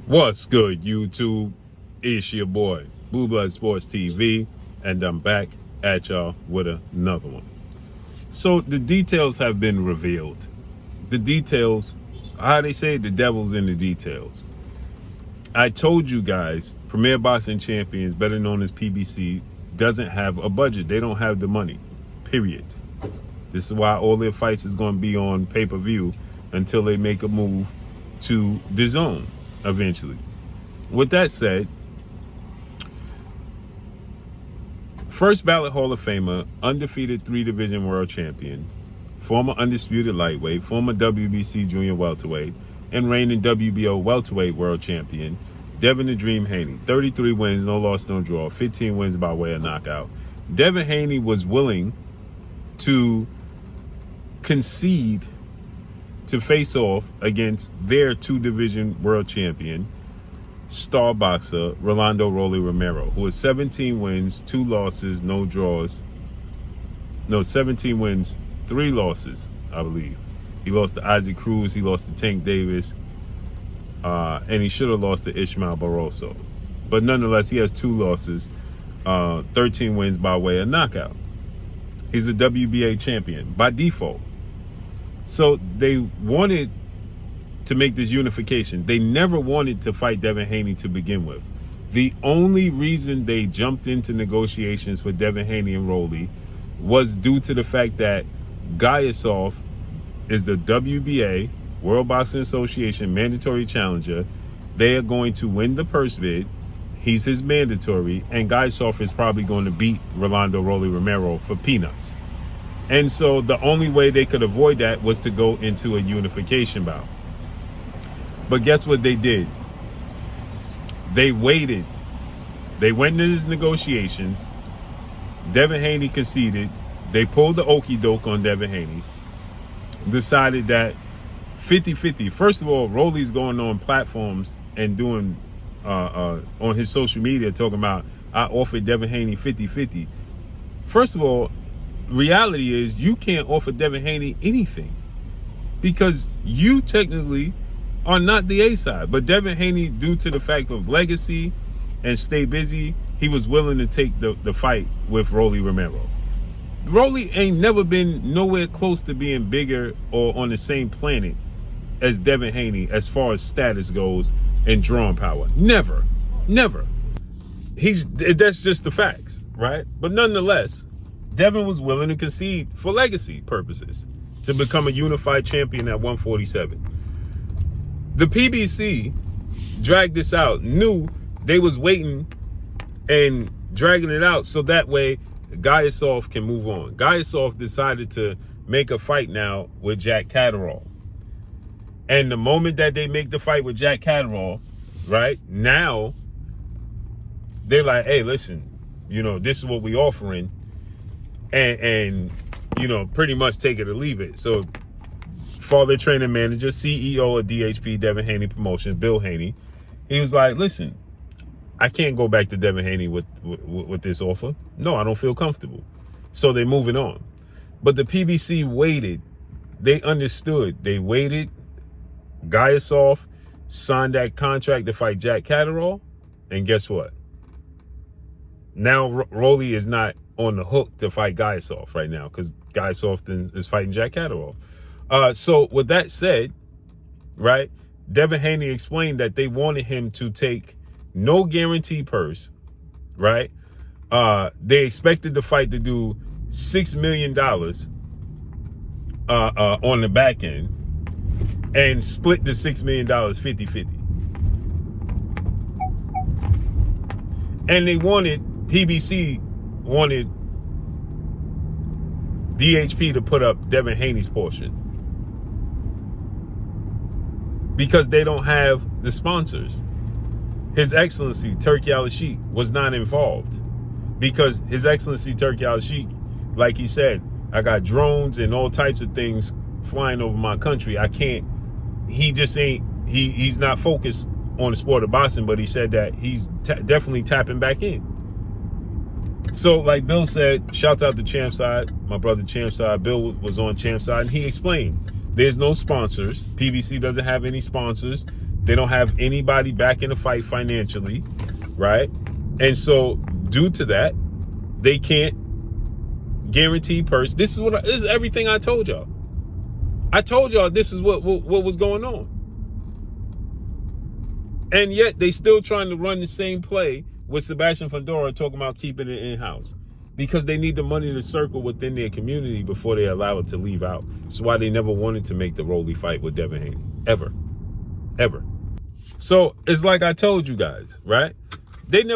What's good, YouTube? It's your boy, Blue Blood Sports TV, and I'm back at y'all with another one. So the details have been revealed. The details, how they say, the devil's in the details. I told you guys, Premier Boxing Champions, better known as PBC, doesn't have a budget. They don't have the money, period. This is why all their fights is going to be on pay-per-view until they make a move to DAZN eventually. With that said, first ballot Hall of Famer, undefeated 3-division world champion, former undisputed lightweight, former WBC junior welterweight, and reigning WBO welterweight world champion, Devin the Dream Haney. 33 wins, no loss, no draw, 15 wins by way of knockout. Devin Haney was willing to concede to face off against their 2-division world champion, star boxer Rolando Rolly Romero, who has 17 wins, 2 losses, no draws. No, 17 wins, 3 losses, I believe. He lost to Isaac Cruz, he lost to Tank Davis, and he should have lost to Ishmael Barroso. But nonetheless, he has 2 losses, 13 wins by way of knockout. He's a WBA champion by default. So they wanted to make this unification. They never wanted to fight Devin Haney to begin with. The only reason they jumped into negotiations for Devin Haney and Rolly was due to the fact that Gayasov is the WBA, World Boxing Association mandatory challenger. They are going to win the purse bid. He's his mandatory, and Gayasov is probably going to beat Rolando Rolly Romero for peanuts. And so the only way they could avoid that was to go into a unification bout. But guess what they did? They waited. They went into these negotiations. Devin Haney conceded. They pulled the okie doke on Devin Haney. Decided that 50-50. First of all, Rolly's going on platforms and doing on his social media talking about, I offered Devin Haney 50-50. First of all, reality is you can't offer Devin Haney anything because you technically are not the A side. But Devin Haney, due to the fact of legacy and stay busy, he was willing to take the fight with Rolly Romero. Rolly ain't never been nowhere close to being bigger or on the same planet as Devin Haney as far as status goes and drawing power. Never. That's just the facts, right? But nonetheless, Devin was willing to concede for legacy purposes to become a unified champion at 147. The PBC dragged this out, knew they was waiting and dragging it out so that way Gayasov can move on. Gayasov decided to make a fight now with Jack Catterall. And the moment that they make the fight with Jack Catterall, right, now they're like, hey, listen, this is what we offering. And pretty much take it or leave it. So father trainer manager, CEO of DHP, Devin Haney Promotions, Bill Haney, he was like, listen, I can't go back to Devin Haney with this offer. No, I don't feel comfortable. So they're moving on. But the PBC waited. They understood. They waited. Gayasov signed that contract to fight Jack Catterall. And guess what? Now Rolly is not on the hook to fight Gayasov right now because Gayasov is fighting Jack Catterall. So with that said, right, Devin Haney explained that they wanted him to take no guarantee purse, right? They expected the fight to do $6 million on the back end and split the $6 million 50-50. And PBC wanted DHP to put up Devin Haney's portion because they don't have the sponsors. His Excellency Turki Al-Sheikh was not involved because His Excellency Turki Al-Sheikh, like he said, I got drones and all types of things flying over my country. I can't, he just ain't, he's not focused on the sport of boxing, but he said that he's definitely tapping back in. So like Bill said, shouts out to Champside, my brother Champside. Bill was on Champside and he explained there's no sponsors. PBC doesn't have any sponsors. They don't have anybody back in the fight financially, right? And so due to that, they can't guarantee purse. This is everything I told y'all. I told y'all this is what was going on. And yet they still trying to run the same play with Sebastian Fundora talking about keeping it in-house because they need the money to circle within their community before they allow it to leave out. That's why they never wanted to make the Rolly fight with Devin Haney. Ever. So it's like I told you guys, right? They never